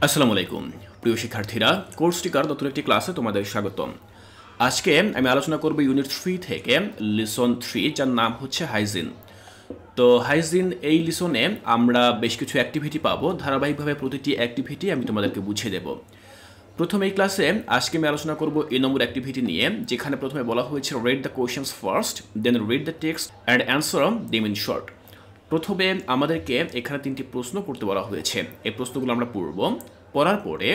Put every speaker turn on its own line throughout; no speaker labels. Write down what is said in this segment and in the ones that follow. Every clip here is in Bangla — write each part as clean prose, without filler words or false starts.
আসসালামু আলাইকুম প্রিয় শিক্ষার্থীরা, কোর্স টিকার নতুন একটি ক্লাসে তোমাদের স্বাগতম। আজকে আমি আলোচনা করব ইউনিট 3 থেকে লিসন 3, যার নাম হচ্ছে হাইজিন। তো হাইজিন এই লিসনে আমরা বেশ কিছু অ্যাক্টিভিটি পাবো। ধারাবাহিকভাবে প্রতিটি অ্যাক্টিভিটি আমি তোমাদেরকে বুঝিয়ে দেব। প্রথমে এই ক্লাসে আজকে আমি আলোচনা করব এ নম্বর অ্যাক্টিভিটি নিয়ে, যেখানে প্রথমে বলা হয়েছে read the questions first, then read the text and answer them in short. প্রথমে আমাদেরকে এখানে 3টি প্রশ্ন করতে বলা হয়েছে। এই প্রশ্নগুলো আমরা পড়ার পরে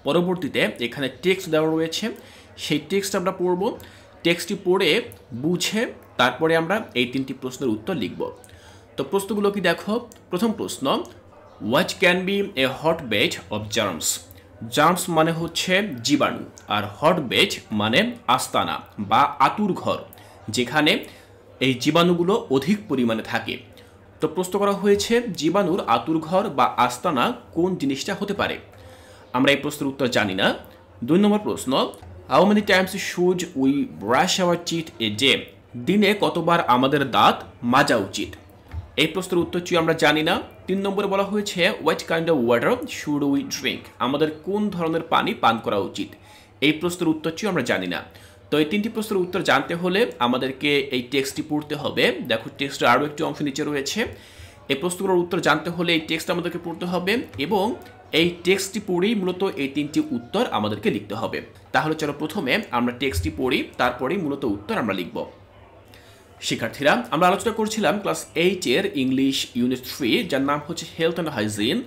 পরবর্তীতে এখানে টেক্সট দেওয়া রয়েছে, সেই টেক্সট আমরা পড়ব। টেক্সটটি পড়ে বুঝে তারপরে আমরা এই 3টি প্রশ্নের উত্তর লিখব। তো প্রশ্নগুলো কি দেখো। প্রথম প্রশ্ন, what can be A hot bed of germs. Germs মানে হচ্ছে জীবাণু, আর হট বেড মানে আস্তানা বা আতুর ঘর, যেখানে এই জীবাণুগুলো অধিক পরিমাণে থাকে। তো প্রশ্ন করা হয়েছে জীবাণুর আতুর ঘর বা আস্তানা কোন জিনিসটা হতে পারে। আমরা এই প্রশ্নের উত্তর জানি না। 2 নম্বর প্রশ্ন, how many times should we brush our teeth a day. দিনে কতবার আমাদের দাঁত মাজা উচিত। এই প্রশ্নের উত্তরটি আমরা জানি না। 3 নম্বরে বলা হয়েছে what kind of water should we drink. আমাদের কোন ধরনের পানি পান করা উচিত। এই প্রশ্নের উত্তরটিও আমরা জানি না। তো এই 3টি প্রশ্নের উত্তর জানতে হলে আমাদেরকে এই টেক্সটটি পড়তে হবে। দেখো টেক্সটের আরও একটি অংশ নিচে রয়েছে। এই প্রশ্নগুলোর উত্তর জানতে হলে এই টেক্সট আমাদেরকে পড়তে হবে এবং এই টেক্সটটি পড়েই মূলত এই 3টি উত্তর আমাদেরকে লিখতে হবে। তাহলে চলো প্রথমে আমরা টেক্সটটি পড়ি, তারপরেই মূলত উত্তর আমরা লিখব। শিক্ষার্থীরা, আমরা আলোচনা করছিলাম ক্লাস 8 এর ইংলিশ ইউনিট 3, যার নাম হচ্ছে হেলথ অ্যান্ড হাইজিন।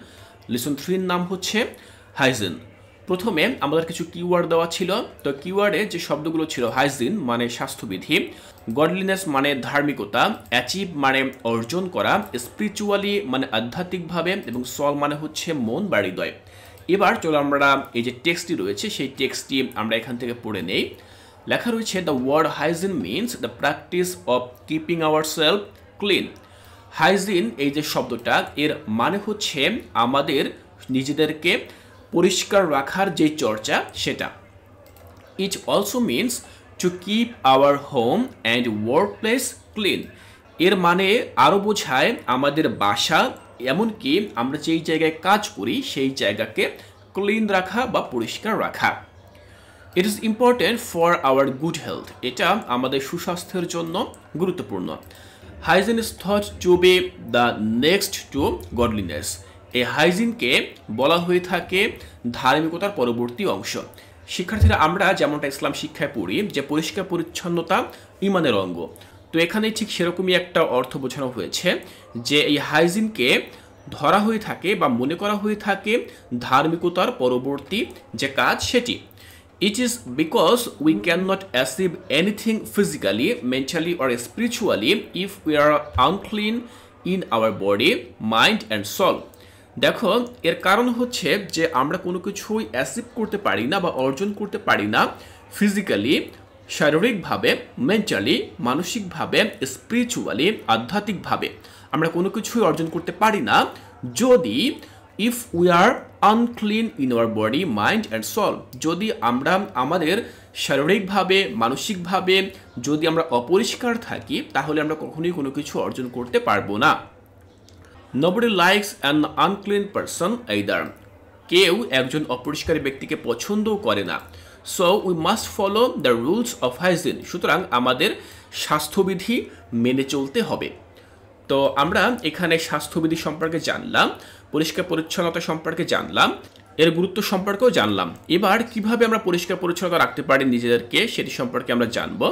লিসন 3 এর নাম হচ্ছে হাইজিন। প্রথমে আমাদের কিছু কিওয়ার্ড দেওয়া ছিল। তো কিওয়ার্ডে যে শব্দগুলো ছিল, হাইজিন মানে স্বাস্থ্যবিধি, গডলিনেস মানে ধার্মিকতা, অ্যাচিভ মানে অর্জন করা, স্পিরিচুয়ালি মানে আধ্যাত্মিকভাবে, এবং সল মানে হচ্ছে মন বা হৃদয়। এবার চলো আমরা এই যে টেক্সটটি রয়েছে সেই টেক্সটটি আমরা এখান থেকে পড়ে নেই। লেখা রয়েছে the word hygiene means the practice of keeping our self clean. Hygiene এই যে শব্দটা, এর মানে হচ্ছে আমাদের নিজেদেরকে পরিষ্কার রাখার যে চর্চা সেটা। It also means to keep our home and work place clean. এর মানে আরও বোঝায় আমাদের বাসা, এমনকি আমরা যেই জায়গায় কাজ করি সেই জায়গাকে ক্লিন রাখা বা পরিষ্কার রাখা। It is important for our good health. এটা আমাদের সুস্বাস্থ্যের জন্য গুরুত্বপূর্ণ। Hygiene is thought to be the next to godliness. এই হাইজিনকে বলা হয়ে থাকে ধার্মিকতার পরবর্তী অংশ। শিক্ষার্থীরা, আমরা যেমনটা ইসলাম শিক্ষায় পড়ি যে পরিষ্কার পরিচ্ছন্নতা ঈমানের অঙ্গ, তো এখানে ঠিক সেরকমই একটা অর্থ বোঝানো হয়েছে যে এই হাইজিনকে ধরা হয়ে থাকে বা মনে করা হয়ে থাকে ধার্মিকতার পরবর্তী যে কাজ সেটি। It is because we cannot achieve anything physically, mentally or spiritually if we are unclean in our body, mind and soul. দেখো, এর কারণ হচ্ছে যে আমরা কোনো কিছুই অ্যাচিভ করতে পারি না বা অর্জন করতে পারি না ফিজিক্যালি, শারীরিকভাবে, মেন্টালি, মানসিকভাবে, স্পিরিচুয়ালি, আধ্যাত্মিকভাবে আমরা কোনো কিছুই অর্জন করতে পারি না যদি if we are unclean in our body, mind and soul. যদি আমরা আমাদের শারীরিকভাবে, মানসিকভাবে যদি আমরা অপরিষ্কার থাকি, তাহলে আমরা কখনোই কোনো কিছু অর্জন করতে পারবো না। Nobody likes an unclean person either. কেউ একজন অপরিষ্কার ব্যক্তিকে পছন্দও করে না। So we must follow the rules of hygiene. সুতরাং আমাদের স্বাস্থ্যবিধি মেনে চলতে হবে। তো আমরা এখানে স্বাস্থ্যবিধি সম্পর্কে জানলাম, পরিষ্কার পরিচ্ছন্নতা সম্পর্কে জানলাম, এর গুরুত্ব সম্পর্কেও জানলাম। এবার কিভাবে আমরা পরিষ্কার পরিচ্ছন্নতা রাখতে পারি নিজেদেরকে সেটি সম্পর্কে আমরা জানবো।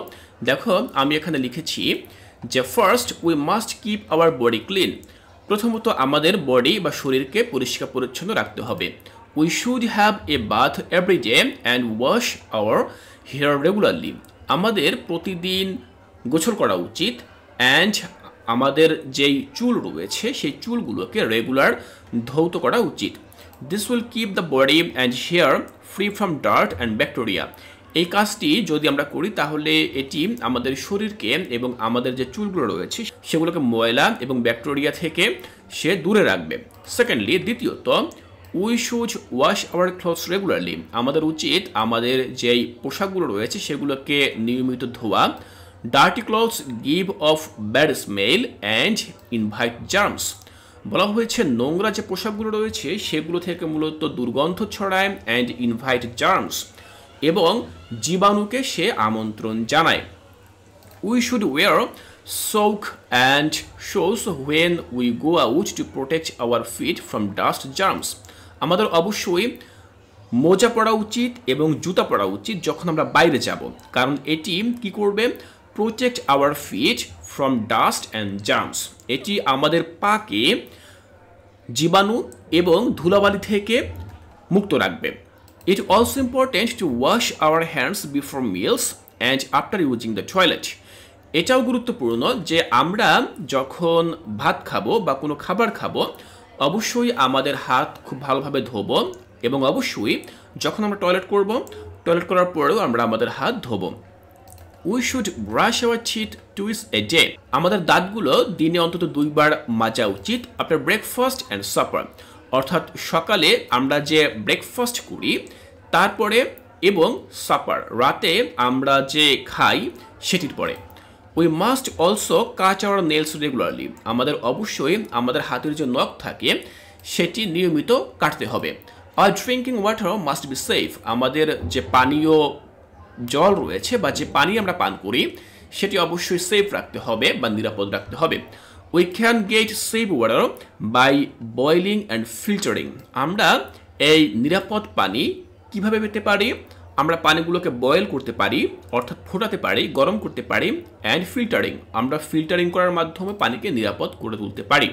দেখো, আমি এখানে লিখেছি যে first we must keep our body clean. প্রথমত আমাদের বডি বা শরীরকে পরিষ্কার পরিচ্ছন্ন রাখতে হবে। We should have a bath every day and wash our hair regularly. আমাদের প্রতিদিন গোসল করা উচিত, অ্যান্ড আমাদের যেই চুল রয়েছে সেই চুলগুলোকে রেগুলার ধৌত করা উচিত। This will keep the body and hair free from dirt and bacteria. এই কাজটি যদি আমরা করি তাহলে এটি আমাদের শরীরকে এবং আমাদের যে চুলগুলো রয়েছে সেগুলোকে ময়লা এবং ব্যাকটেরিয়া থেকে সে দূরে রাখবে। সেকেন্ডলি, দ্বিতীয়ত, we should wash our clothes regularly. আমাদের উচিত আমাদের যেই পোশাকগুলো রয়েছে সেগুলোকে নিয়মিত ধোয়া। Dirty clothes give off bad smell and invite germs. বলা হয়েছে নোংরা যে পোশাকগুলো রয়েছে সেগুলো থেকে মূলত দুর্গন্ধ ছড়ায় অ্যান্ড ইনভাইট জার্মস, এবং জীবাণুকে সে আমন্ত্রণ জানায়। We should wear sock and shoes when we go out to protect our feet from dust germs. আমাদের অবশ্যই মোজা পরা উচিত এবং জুতা পরা উচিত যখন আমরা বাইরে যাব, কারণ এটি কি করবে? Protect our feet from dust and germs. এটি আমাদের পাকে জীবাণু এবং ধুলাবালি থেকে মুক্ত রাখবে। It also important to wash our hands before meals and after using the toilet. এটাও গুরুত্বপূর্ণ যে আমরা যখন ভাত খাবো বা কোনো খাবার খাবো অবশ্যই আমাদের হাত খুব ভালোভাবে ধোবো, এবং অবশ্যই যখন আমরা টয়লেট করব, টয়লেট করার পরেও আমরা আমাদের হাত ধোবো। We should brush our teeth twice a day. আমাদের দাঁতগুলো দিনে অন্তত 2 বার মাজা উচিত আফটার ব্রেকফাস্ট অ্যান্ড সাপার, অর্থাৎ সকালে আমরা যে ব্রেকফাস্ট করি তারপরে এবং সাপার রাতে আমরা যে খাই সেটির পরে। We must also cut our nails regularly. আমাদের অবশ্যই আমাদের হাতের যে নখ থাকে সেটি নিয়মিত কাটতে হবে। আর drinking water must be safe. আমাদের যে পানীয় জল রয়েছে বা যে পানি আমরা পান করি সেটি অবশ্যই সেফ রাখতে হবে বা নিরাপদ রাখতে হবে। We can get safe water by boiling and filtering. আমরা এই নিরাপদ পানি কিভাবে পেতে পারি? আমরা পানিগুলোকে বয়েল করতে পারি, অর্থাৎ ফোটাতে পারি, গরম করতে পারি, অ্যান্ড ফিল্টারিং, আমরা ফিল্টারিং করার মাধ্যমে পানিকে নিরাপদ করে তুলতে পারি।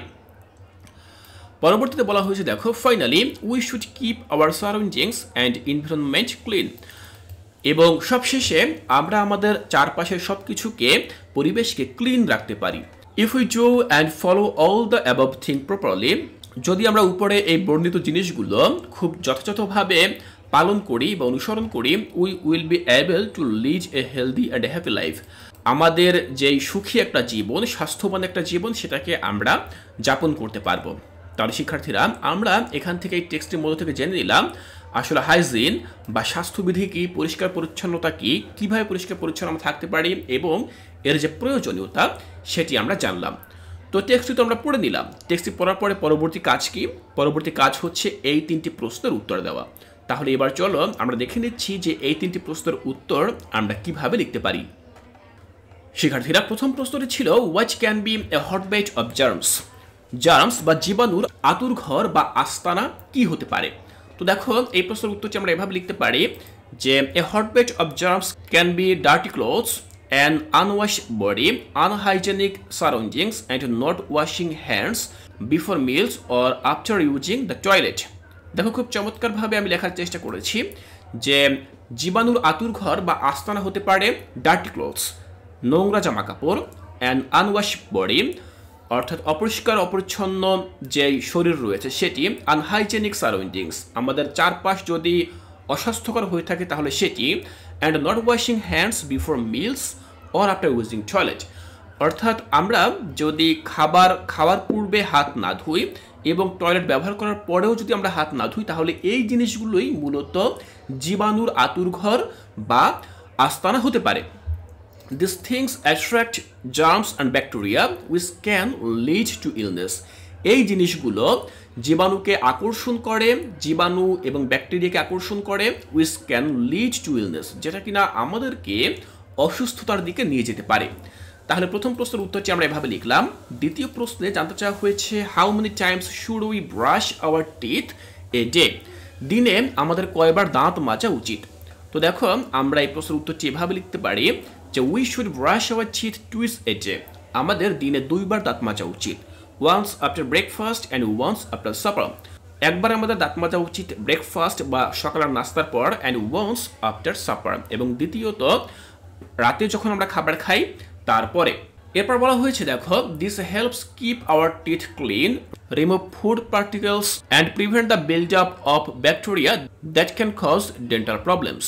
পরবর্তীতে বলা হয়েছে দেখো, finally we should keep our surroundings and environment clean. এবং সবশেষে আমরা আমাদের চারপাশের সব কিছুকে, পরিবেশকে ক্লিন রাখতে পারি। If we do and follow all the above thing properly, যদি আমরা উপরে এই বর্ণিত জিনিসগুলো খুব যথাযথভাবে পালন করি বা অনুসরণ করি, we will be able to lead a healthy and happy life. আমাদের যেই সুখী একটা জীবন, স্বাস্থ্যবান একটা জীবন, সেটাকে আমরা যাপন করতে পারবো। তাহলে শিক্ষার্থীরা, আমরা এখান থেকে এই টেক্সটের মধ্যে থেকে জেনে নিলাম আসলে হাইজিন বা স্বাস্থ্যবিধি কি, পরিষ্কার পরিচ্ছন্নতা কি, কিভাবে পরিষ্কার পরিচ্ছন্ন আমরা থাকতে পারি এবং এর যে প্রয়োজনীয়তা সেটি আমরা জানলাম। তো টেক্সটটি তো আমরা পড়ে নিলাম। টেক্সটটি পড়ার পরে পরবর্তী কাজ কি? পরবর্তী কাজ হচ্ছে এই 3টি প্রশ্নের উত্তর দেওয়া। তাহলে এবার চলো আমরা দেখে নিচ্ছি যে এই 3টি প্রশ্নের উত্তর আমরা কিভাবে লিখতে পারি। শিক্ষার্থীরা, প্রথম প্রশ্নটি ছিল what can be a hotbed of germs. Germs বা জীবাণুর আতুরঘর বা আস্তানা কি হতে পারে? তো দেখো, এই প্রশ্নের উত্তরটি আমরা এভাবে লিখতে পারি যে a hotbed of germs can be dirty clothes, an unwashed body, unhygienic surroundings, and not washing hands before meals or after using the toilet. দেখো, খুব চমৎকারভাবে আমি লেখার চেষ্টা করেছি যে জীবাণুর আতুরঘর বা আস্তানা হতে পারে ডার্টি ক্লোথস, নোংরা জামা কাপড়, অ্যান্ড আনওয়াশ বডি, অর্থাৎ অপরিষ্কার অপরিচ্ছন্ন যে শরীর রয়েছে সেটি, আনহাইজেনিক সারাউন্ডিংস, আমাদের চারপাশ যদি অস্বাস্থ্যকর হয়ে থাকে তাহলে সেটি, and not washing hands before meals or after using toilet, অর্থাৎ আমরা যদি খাওয়ার পূর্বে হাত না ধুই এবং টয়লেট ব্যবহার করার পরেও যদি আমরা হাত না ধুই তাহলে এই জিনিসগুলোই মূলত জীবাণুর আতুরঘর বা আস্তানা হতে পারে। These things attract germs and bacteria which can lead to illness. এই জিনিসগুলো জীবাণুকে আকর্ষণ করে, জীবাণু এবং ব্যাকটেরিয়াকে আকর্ষণ করে, which can lead to illness, যেটা কিনা আমাদেরকে অসুস্থতার দিকে নিয়ে যেতে পারে। তাহলে প্রথম প্রশ্নের উত্তরটি আমরা এভাবে লিখলাম। দ্বিতীয় প্রশ্নে জানতে চাওয়া হয়েছে how many times should we brush our teeth a day. দিনে আমাদের কয়বার দাঁত মাজা উচিত? তো দেখো, আমরা এই প্রশ্নের উত্তরটি এভাবে লিখতে পারি যে we should brush our teeth twice a day. আমাদের দিনে 2 বার দাঁত মাজা উচিত। Once after breakfast and once after supper. একবার আমাদের দাঁত মাজা উচিত ব্রেকফাস্ট বা সকালের নাস্তার পর, অ্যান্ড ওয়ান্স আফটার সাপার, এবং দ্বিতীয়ত রাতে যখন আমরা খাবার খাই তারপরে। এরপর বলা হয়েছে দেখো, this helps keep our teeth clean, remove food particles and prevent the build up of bacteria that can cause dental problems.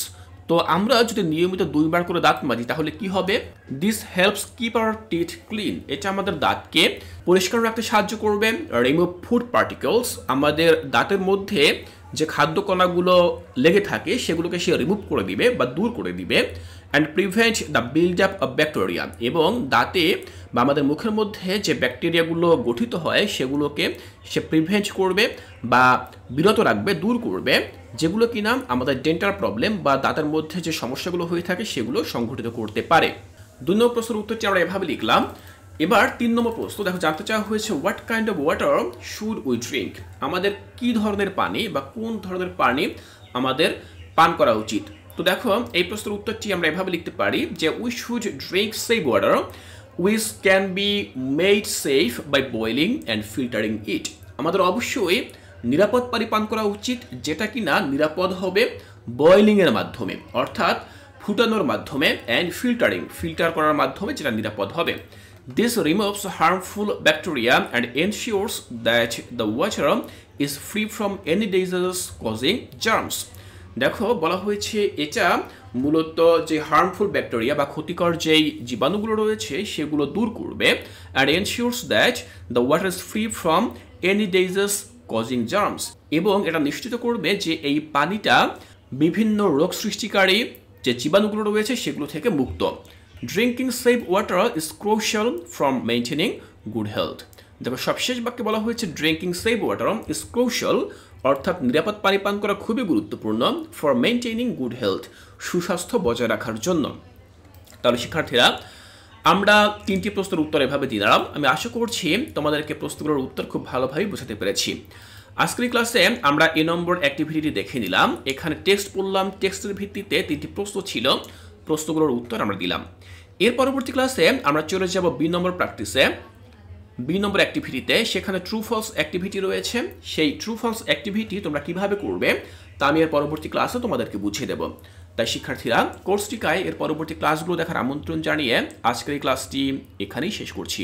তো আমরা যদি নিয়মিত 2 বার করে দাঁত মাজি তাহলে কি হবে? This helps keep our teeth clean, এটা আমাদের দাঁতকে পরিষ্কার রাখতে সাহায্য করবে। রিমুভ ফুড পার্টিকেলস, আমাদের দাঁতের মধ্যে যে খাদ্য কণাগুলো লেগে থাকে সেগুলোকে সে রিমুভ করে দিবে বা দূর করে দিবে। And prevent the build up of bacteria, এবং দাঁতে বা আমাদের মুখের মধ্যে যে ব্যাকটেরিয়াগুলো গঠিত হয় সেগুলোকে সে প্রিভেন্ট করবে বা বিরত রাখবে, দূর করবে, যেগুলো কিনা আমাদের ডেন্টাল প্রবলেম বা দাঁতের মধ্যে যে সমস্যাগুলো হয়ে থাকে সেগুলো সংঘটিত করতে পারে। 2 নম্বর প্রশ্নের উত্তরটি আমরা এভাবে লিখলাম। এবার 3 নম্বর প্রশ্ন দেখো, জানতে চাওয়া হয়েছে what kind of water should we drink, আমাদের কি ধরনের পানি বা কোন ধরনের পানি আমাদের পান করা উচিত। তো দেখো এই প্রশ্নের উত্তরটি আমরা এভাবে লিখতে পারি যে we should drink safe water which can be made safe by boiling and filtering it, আমাদের অবশ্যই নিরাপদ পানি পান করা উচিত যেটা কিনা নিরাপদ হবে বয়েলিংয়ের মাধ্যমে, অর্থাৎ ফুটানোর মাধ্যমে, অ্যান্ড ফিল্টার করার মাধ্যমে, যেটা নিরাপদ হবে। This removes harmful bacteria and ensures that the water is free from any diseases causing germs. দেখো বলা হয়েছে এটা মূলত যে হার্মফুল ব্যাকটেরিয়া বা ক্ষতিকর যেই জীবাণুগুলো রয়েছে সেগুলো দূর করবে, and ensures that the water is free from any disease causing germs, এবং এটা নিশ্চিত করবে যে এই পানিটা বিভিন্ন রোগ সৃষ্টিকারী যে জীবাণুগুলো রয়েছে সেগুলো থেকে মুক্ত। Drinking safe water is crucial from maintaining good health, দেখো সবশেষ বাক্যে বলা হয়েছে drinking safe water is crucial, অর্থাৎ নিরাপদ পানি পান করা খুবই গুরুত্বপূর্ণ ফর মেইনটেনিং গুড হেলথ, সুস্বাস্থ্য বজায় রাখার জন্য। তাহলে শিক্ষার্থীরা আমরা 3টি প্রশ্নের উত্তর এভাবে দিলাম। আমি আশা করছি তোমাদেরকে প্রশ্নগুলোর উত্তর খুব ভালোভাবে বোঝাতে পেরেছি। আজকের ক্লাসে আমরা এ নম্বর অ্যাক্টিভিটিটি দেখে নিলাম, এখানে টেক্সট পড়লাম, টেক্সটের ভিত্তিতে 3টি প্রশ্ন ছিল, প্রশ্নগুলোর উত্তর আমরা দিলাম। এর পরবর্তী ক্লাসে আমরা চলে যাব বি নম্বর প্র্যাকটিসে, বি নম্বর অ্যাক্টিভিটিতে, সেখানে ট্রু ফলস অ্যাক্টিভিটি রয়েছে। সেই ট্রু ফলস অ্যাক্টিভিটি তোমরা কিভাবে করবে তা আমি এর পরবর্তী ক্লাসে তোমাদেরকে বুঝিয়ে দেব। তাই শিক্ষার্থীরা কোর্সটিকায় এর পরবর্তী ক্লাসগুলো দেখার আমন্ত্রণ জানিয়ে আজকের এই ক্লাসটি এখানেই শেষ করছি।